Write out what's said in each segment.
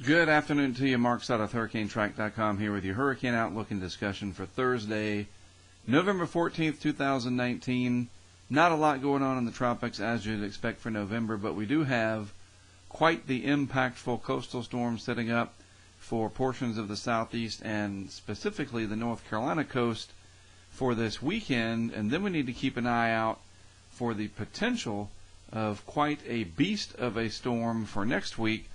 Good afternoon to you. Mark Sott of HurricaneTrack.com here with your Hurricane Outlook and discussion for Thursday, November 14th, 2019. Not a lot going on in the tropics as you'd expect for November, but we do have quite the impactful coastal storm setting up for portions of the southeast and specifically the North Carolina coast for this weekend. And then we need to keep an eye out for the potential of quite a beast of a storm for next week.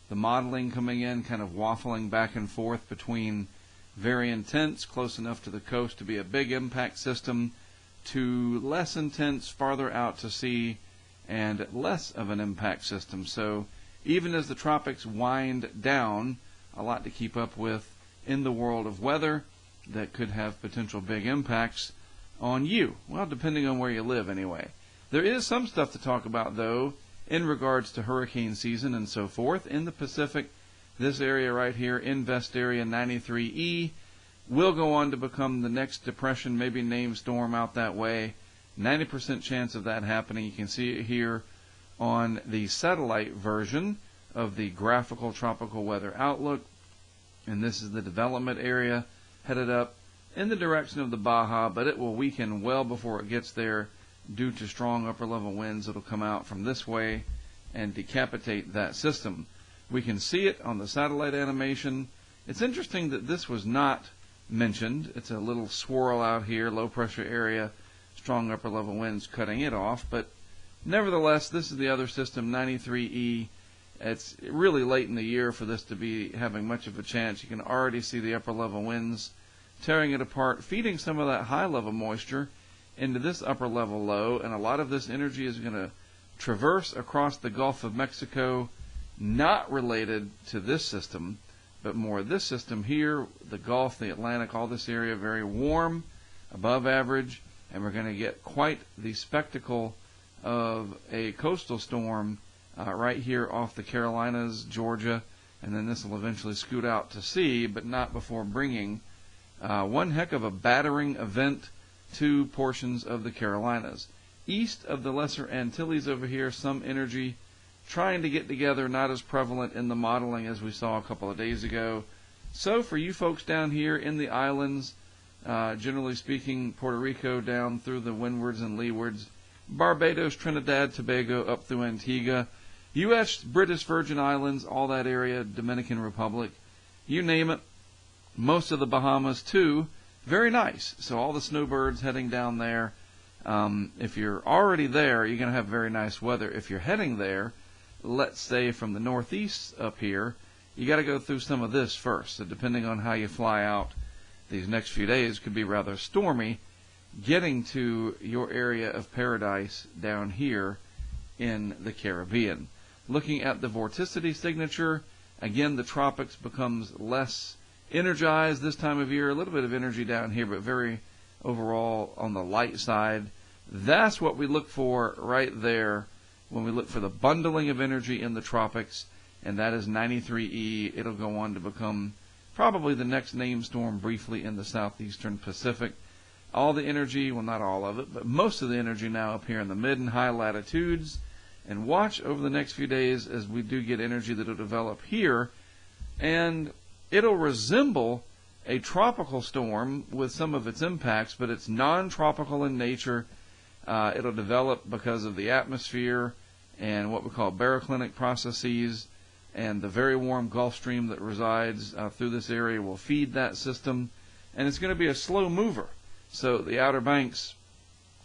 The modeling coming in kind of waffling back and forth between very intense, close enough to the coast to be a big impact system, to less intense, farther out to sea, and less of an impact system. So even as the tropics wind down, a lot to keep up with in the world of weather that could have potential big impacts on you. Well, depending on where you live anyway. There is some stuff to talk about, though, in regards to hurricane season and so forth. In the Pacific, this area right here, Invest Area 93E, will go on to become the next depression, maybe named storm out that way. 90% chance of that happening. You can see it here on the satellite version of the graphical tropical weather outlook. And this is the development area headed up in the direction of the Baja, but it will weaken well before it gets there due to strong upper-level winds that will come out from this way and decapitate that system. We can see it on the satellite animation. It's interesting that this was not mentioned. It's a little swirl out here, low-pressure area, strong upper-level winds cutting it off. But nevertheless, this is the other system, 93E. It's really late in the year for this to be having much of a chance. You can already see the upper-level winds tearing it apart, feeding some of that high-level moisture into this upper level low, and a lot of this energy is going to traverse across the Gulf of Mexico, not related to this system, but more this system here, the Gulf, the Atlantic, all this area, very warm, above average, and we're going to get quite the spectacle of a coastal storm right here off the Carolinas, Georgia, and then this will eventually scoot out to sea, but not before bringing one heck of a battering event to portions of the Carolinas. East of the Lesser Antilles over here, some energy trying to get together, not as prevalent in the modeling as we saw a couple of days ago. So for you folks down here in the islands, generally speaking, Puerto Rico down through the windwards and leewards, Barbados, Trinidad, Tobago, up through Antigua, U.S., British Virgin Islands, all that area, Dominican Republic, you name it, most of the Bahamas too. Very nice. So all the snowbirds heading down there. If you're already there, you're going to have very nice weather. If you're heading there, let's say from the northeast up here, you got to go through some of this first. So depending on how you fly out, these next few days could be rather stormy getting to your area of paradise down here in the Caribbean. Looking at the vorticity signature, again, the tropics becomes less energized this time of year, a little bit of energy down here, but very overall on the light side. That's what we look for right there when we look for the bundling of energy in the tropics, and that is 93E. It'll go on to become probably the next named storm briefly in the southeastern Pacific. All the energy, well, not all of it, but most of the energy now up here in the mid and high latitudes. And watch over the next few days as we do get energy that will develop here, and it'll resemble a tropical storm with some of its impacts, but it's non-tropical in nature. It'll develop because of the atmosphere and what we call baroclinic processes, and the very warm Gulf Stream that resides through this area will feed that system, and it's going to be a slow mover. So the Outer Banks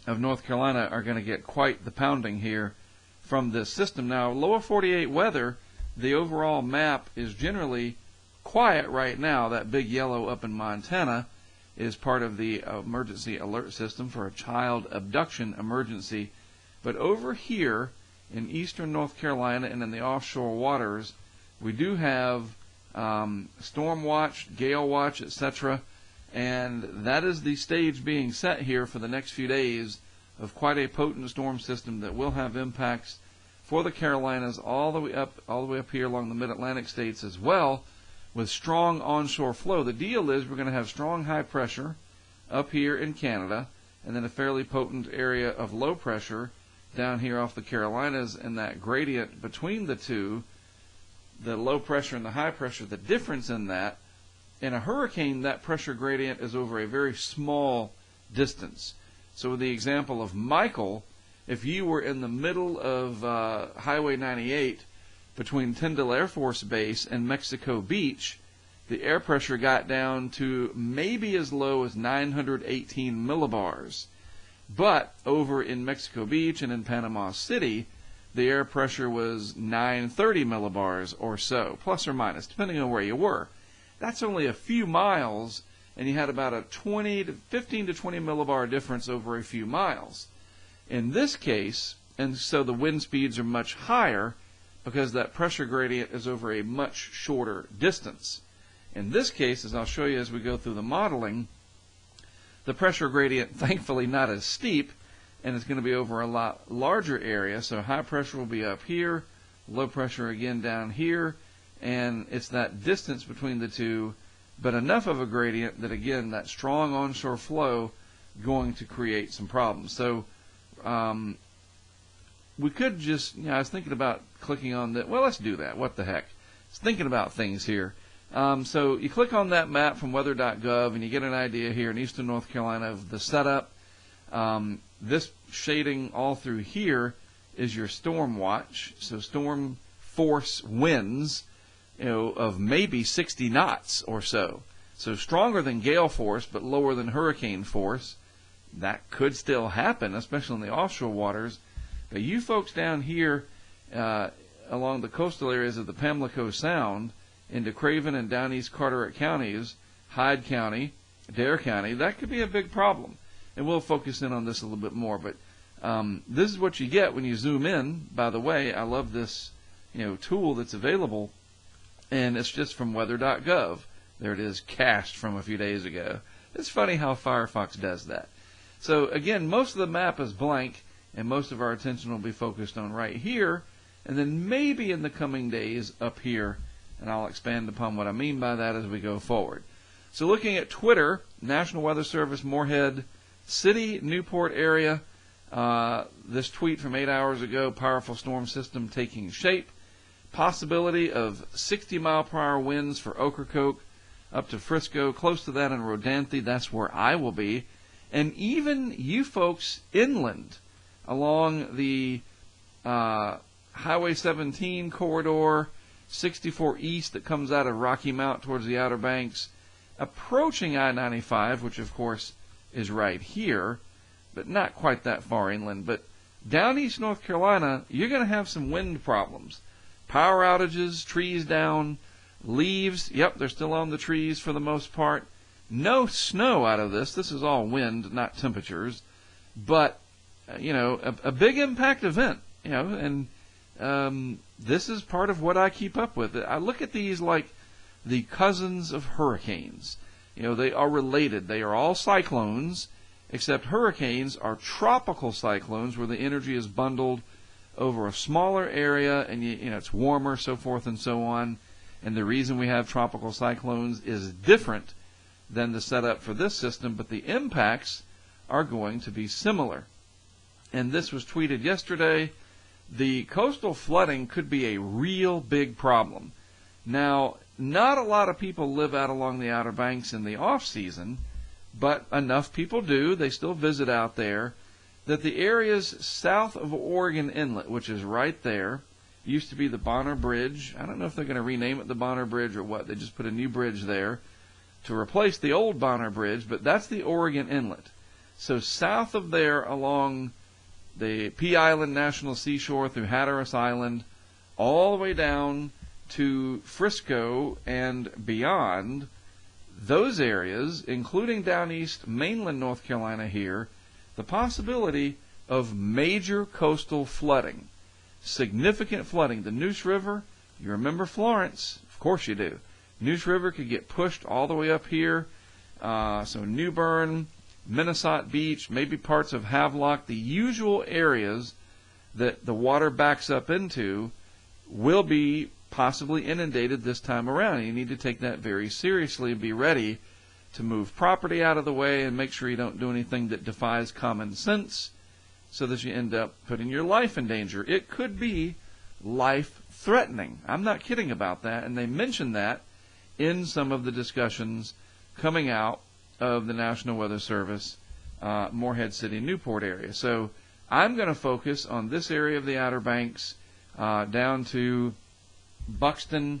of North Carolina are going to get quite the pounding here from this system. Now, lower 48 weather, the overall map is generally quiet right now. That big yellow up in Montana is part of the emergency alert system for a child abduction emergency. But over here in eastern North Carolina and in the offshore waters, we do have storm watch, gale watch, etc. And that is the stage being set here for the next few days of quite a potent storm system that will have impacts for the Carolinas all the way up here along the mid-Atlantic states as well, with strong onshore flow. The deal is we're going to have strong high pressure up here in Canada, and then a fairly potent area of low pressure down here off the Carolinas, and that gradient between the two the low pressure and the high pressure, the difference in that, in a hurricane, that pressure gradient is over a very small distance. So with the example of Michael, if you were in the middle of Highway 98 between Tyndall Air Force Base and Mexico Beach, the air pressure got down to maybe as low as 918 millibars. But over in Mexico Beach and in Panama City, the air pressure was 930 millibars or so, plus or minus, depending on where you were. That's only a few miles, and you had about a 15 to 20 millibar difference over a few miles. In this case, and so the wind speeds are much higher because that pressure gradient is over a much shorter distance. In this case, as I'll show you as we go through the modeling, the pressure gradient, thankfully not as steep, and it's going to be over a lot larger area. So high pressure will be up here, low pressure again down here, and it's that distance between the two, but enough of a gradient that, again, that strong onshore flow going to create some problems. So we could just, I was thinking about clicking on that. Well, let's do that. What the heck? I was thinking about things here. So you click on that map from weather.gov, and you get an idea here in eastern North Carolina of the setup. This shading all through here is your storm watch. So storm force winds, of maybe 60 knots or so. So stronger than gale force, but lower than hurricane force. That could still happen, especially in the offshore waters. But you folks down here along the coastal areas of the Pamlico Sound into Craven and down East Carteret counties, Hyde County, Dare County, that could be a big problem. And we'll focus in on this a little bit more. But this is what you get when you zoom in. By the way, I love this tool that's available, and it's just from weather.gov. There it is, cached from a few days ago. It's funny how Firefox does that. So again, most of the map is blank, and most of our attention will be focused on right here, and then maybe in the coming days up here, and I'll expand upon what I mean by that as we go forward. So looking at Twitter, National Weather Service, Morehead City, Newport area, this tweet from 8 hours ago, powerful storm system taking shape. Possibility of 60-mile-per-hour winds for Ocracoke up to Frisco, close to that in Rodanthe. That's where I will be. And even you folks inland along the Highway 17 corridor, 64 east that comes out of Rocky Mount towards the Outer Banks, approaching I-95, which of course is right here, but not quite that far inland. But down East North Carolina, you're going to have some wind problems. Power outages, trees down, leaves, yep, they're still on the trees for the most part. No snow out of this. This is all wind, not temperatures. But, a big impact event, and this is part of what I keep up with. I look at these like the cousins of hurricanes. They are related. They are all cyclones, except hurricanes are tropical cyclones where the energy is bundled over a smaller area, and it's warmer, so forth and so on. And the reason we have tropical cyclones is different than the setup for this system, but the impacts are going to be similar. And this was tweeted yesterday. The coastal flooding could be a real big problem. Now, not a lot of people live out along the Outer Banks in the off-season, but enough people do. They still visit out there. That the areas south of Oregon Inlet, which is right there, used to be the Bonner Bridge. I don't know if they're going to rename it the Bonner Bridge or what. They just put a new bridge there to replace the old Bonner Bridge, but that's the Oregon Inlet. So south of there along the Pea Island National Seashore through Hatteras Island, all the way down to Frisco and beyond, those areas, including down east mainland North Carolina here, the possibility of major coastal flooding, significant flooding. The Neuse River, you remember Florence? Of course you do. Neuse River could get pushed all the way up here. So New Bern, Minnesota Beach, maybe parts of Havelock, the usual areas that the water backs up into will be possibly inundated this time around. And you need to take that very seriously and be ready to move property out of the way and make sure you don't do anything that defies common sense so that you end up putting your life in danger. It could be life threatening. I'm not kidding about that. And they mentioned that in some of the discussions coming out of the National Weather Service, Morehead City, Newport area. So I'm going to focus on this area of the Outer Banks down to Buxton,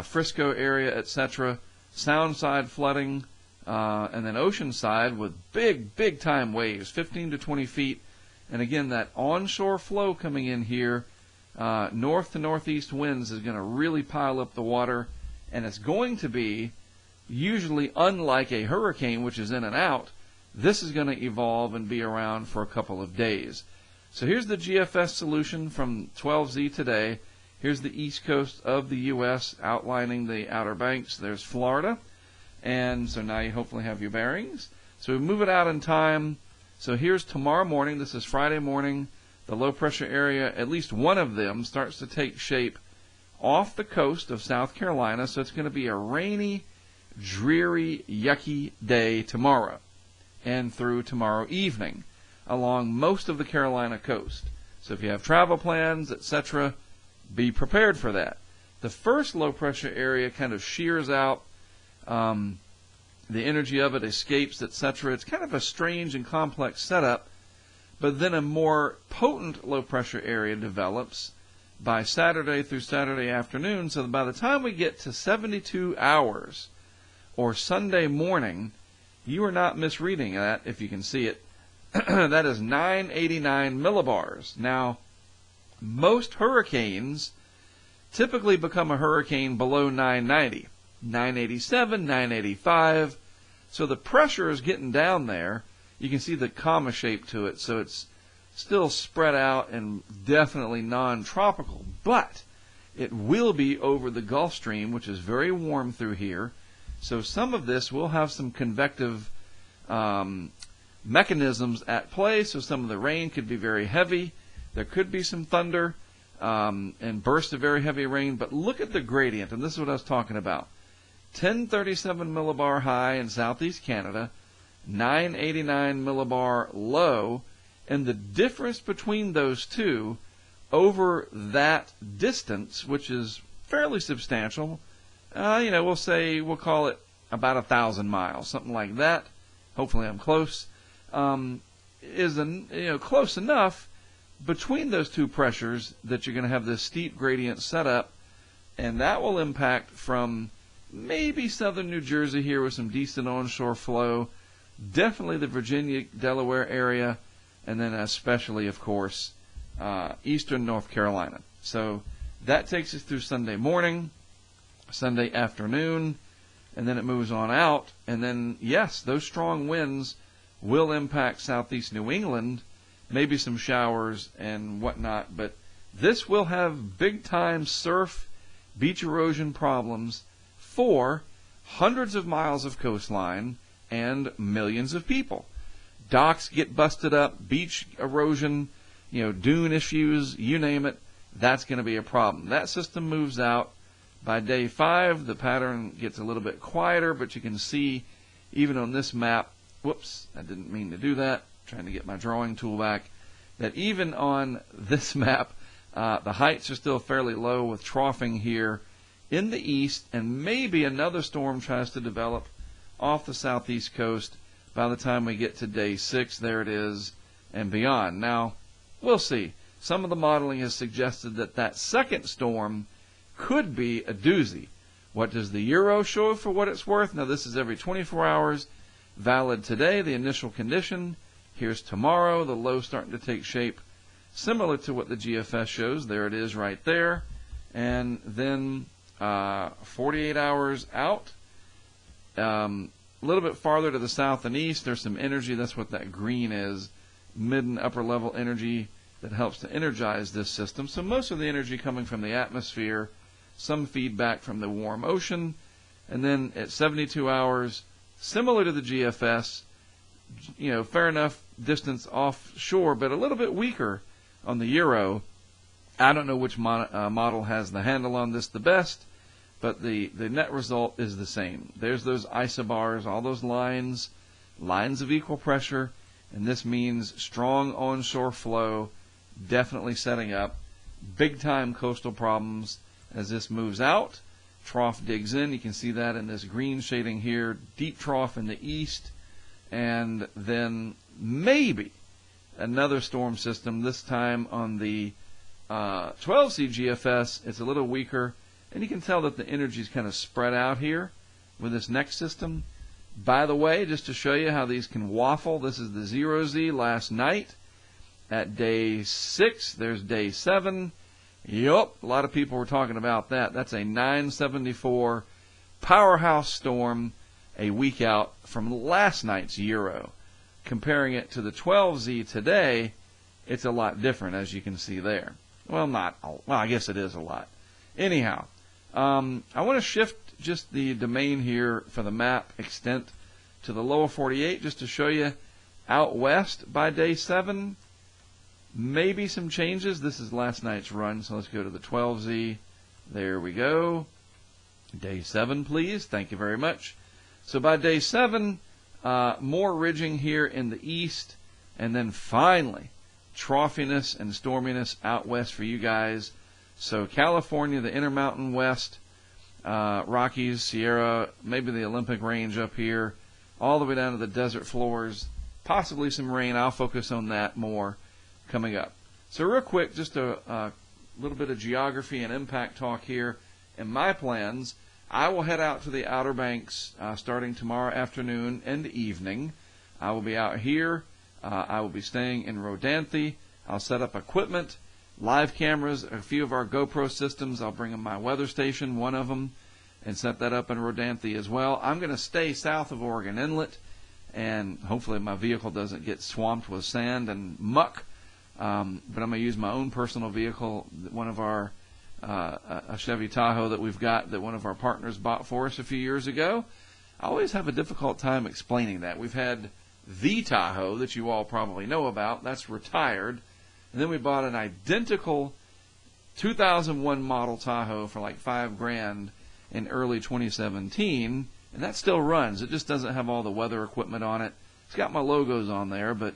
Frisco area, etc. Soundside flooding, and then oceanside with big time waves, 15 to 20 feet. And again, that onshore flow coming in here, north to northeast winds is going to really pile up the water, and it's going to be usually unlike a hurricane, which is in and out. This is going to evolve and be around for a couple of days. So here's the GFS solution from 12Z today. Here's the east coast of the U.S. outlining the Outer Banks. There's Florida. And so now you hopefully have your bearings. So we move it out in time. So here's tomorrow morning. This is Friday morning. The low pressure area, at least one of them, starts to take shape off the coast of South Carolina. So it's going to be a rainy, dreary, yucky day tomorrow and through tomorrow evening along most of the Carolina coast. So if you have travel plans, etc., be prepared for that. The first low pressure area kind of shears out. The energy of it escapes, etc. It's kind of a strange and complex setup, but then a more potent low pressure area develops by Saturday through Saturday afternoon. So that by the time we get to 72 hours or Sunday morning, you are not misreading that if you can see it. That is 989 millibars. Now, most hurricanes typically become a hurricane below 990. 987, 985. So the pressure is getting down there. You can see the comma shape to it, so it's still spread out and definitely non-tropical. But it will be over the Gulf Stream, which is very warm through here. So some of this will have some convective mechanisms at play. So some of the rain could be very heavy. There could be some thunder and bursts of very heavy rain. But look at the gradient, and this is what I was talking about. 1037 millibar high in southeast Canada, 989 millibar low, and the difference between those two over that distance, which is fairly substantial, we'll call it about 1,000 miles, something like that. Hopefully I'm close. Is close enough between those two pressures that you're going to have this steep gradient set up, and that will impact from maybe southern New Jersey here with some decent onshore flow, definitely the Virginia, Delaware area, and then especially, of course, eastern North Carolina. So that takes us through Sunday morning, Sunday afternoon, and then it moves on out. And then, yes, those strong winds will impact southeast New England, maybe some showers and whatnot, but this will have big-time surf, beach erosion problems for hundreds of miles of coastline and millions of people. Docks get busted up, beach erosion, dune issues, you name it, that's going to be a problem. That system moves out. By day 5, the pattern gets a little bit quieter, but you can see even on this map, whoops, I didn't mean to do that, trying to get my drawing tool back, that even on this map, the heights are still fairly low with troughing here in the east, and maybe another storm tries to develop off the southeast coast by the time we get to day 6. There it is, and beyond. Now, we'll see. Some of the modeling has suggested that that second storm could be a doozy. What does the Euro show for what it's worth? Now, this is every 24 hours. Valid today, the initial condition. Here's tomorrow, the low starting to take shape, similar to what the GFS shows. There it is right there. And then 48 hours out, a little bit farther to the south and east, there's some energy. That's what that green is, mid and upper level energy that helps to energize this system. So most of the energy coming from the atmosphere, some feedback from the warm ocean, and then at 72 hours, similar to the GFS, fair enough distance offshore, but a little bit weaker on the Euro. I don't know which model has the handle on this the best, but the net result is the same. There's those isobars, all those lines of equal pressure, and this means strong onshore flow, definitely setting up. big-time coastal problems as this moves out. Trough digs in. You can see that in this green shading here. Deep trough in the east. And then maybe another storm system, this time on the 12C GFS. It's a little weaker. And you can tell that the energy is kind of spread out here with this next system. By the way, just to show you how these can waffle, this is the 0Z last night at day 6. There's day 7. Yup, a lot of people were talking about that. That's a 974 powerhouse storm a week out from last night's Euro. Comparing it to the 12Z today, it's a lot different, as you can see there. Well, I guess it is a lot. Anyhow, I want to shift just the domain here for the map extent to the lower 48 just to show you out west by day 7. Maybe some changes. This is last night's run, so let's go to the 12Z. There we go. Day 7, please. Thank you very much. So by day 7, more ridging here in the east, and then finally, troughiness and storminess out west for you guys. So California, the Intermountain West, Rockies, Sierra, maybe the Olympic Range up here, all the way down to the desert floors, possibly some rain. I'll focus on that more coming up. So real quick, just a little bit of geography and impact talk here. In my plans, I will head out to the Outer Banks starting tomorrow afternoon and evening. I will be out here. I will be staying in Rodanthe. I'll set up equipment, live cameras, a few of our GoPro systems. I'll bring in my weather station, one of them, and set that up in Rodanthe as well. I'm going to stay south of Oregon Inlet, and hopefully my vehicle doesn't get swamped with sand and muck. But I'm going to use my own personal vehicle, one of our a Chevy Tahoe that we've got that one of our partners bought for us a few years ago. I always have a difficult time explaining that. We've had the Tahoe that you all probably know about. That's retired. And then we bought an identical 2001 model Tahoe for like $5,000 in early 2017, and that still runs. It just doesn't have all the weather equipment on it. It's got my logos on there, but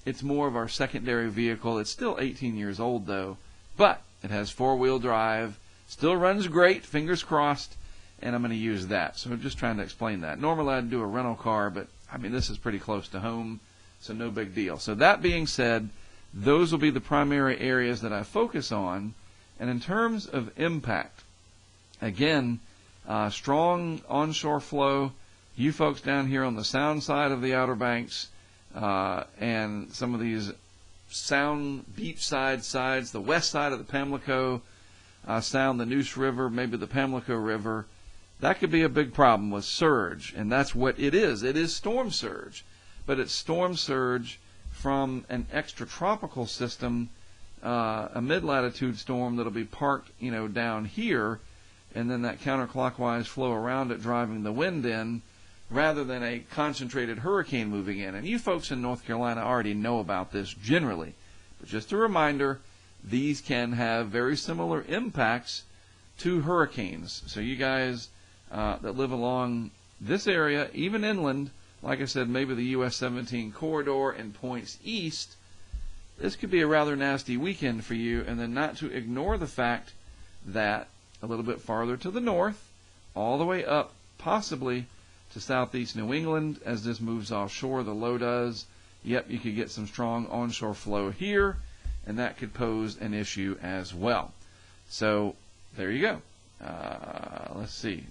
it's more of our secondary vehicle. It's still 18 years old, though, but it has four-wheel drive, still runs great, fingers crossed, and I'm going to use that. So I'm just trying to explain that. Normally I'd do a rental car, but, I mean, this is pretty close to home, so no big deal. So that being said, those will be the primary areas that I focus on. And in terms of impact, again, strong onshore flow. You folks down here on the sound side of the Outer Banks and some of these sound beachside sides, the west side of the Pamlico Sound, the Neuse River, maybe the Pamlico River, that could be a big problem with surge, and that's what it is. It is storm surge, but it's storm surge from an extratropical system, a mid-latitude storm that'll be parked, down here, and then that counterclockwise flow around it driving the wind in, rather than a concentrated hurricane moving in. And you folks in North Carolina already know about this generally. But just a reminder, these can have very similar impacts to hurricanes. So you guys that live along this area, even inland, like I said, maybe the US 17 corridor and points east, this could be a rather nasty weekend for you. And then not to ignore the fact that a little bit farther to the north, all the way up, possibly to southeast New England, as this moves offshore, the low does. Yep, you could get some strong onshore flow here, and that could pose an issue as well. So there you go. Let's see.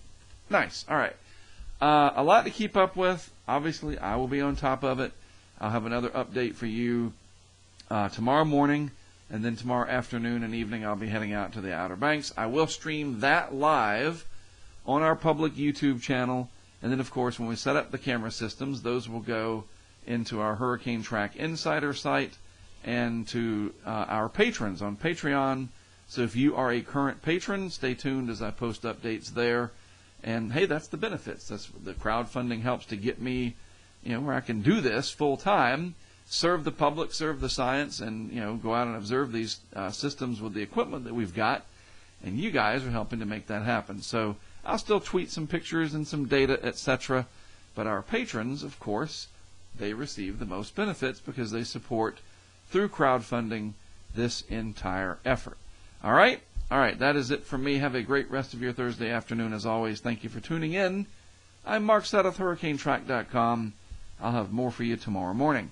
Nice. All right. A lot to keep up with. Obviously, I will be on top of it. I'll have another update for you tomorrow morning, and then tomorrow afternoon and evening I'll be heading out to the Outer Banks. I will stream that live on our public YouTube channel. And then, of course, when we set up the camera systems, those will go into our HurricaneTrack Insider site and to our patrons on Patreon. So if you are a current patron, stay tuned as I post updates there. And, hey, that's the benefits. That's the crowdfunding helps to get me, where I can do this full time, serve the public, serve the science, and, go out and observe these systems with the equipment that we've got. And you guys are helping to make that happen. So I'll still tweet some pictures and some data, etc. But our patrons, of course, they receive the most benefits because they support, through crowdfunding, this entire effort. All right? All right, that is it from me. Have a great rest of your Thursday afternoon. As always, thank you for tuning in. I'm Mark Stout of HurricaneTrack.com. I'll have more for you tomorrow morning.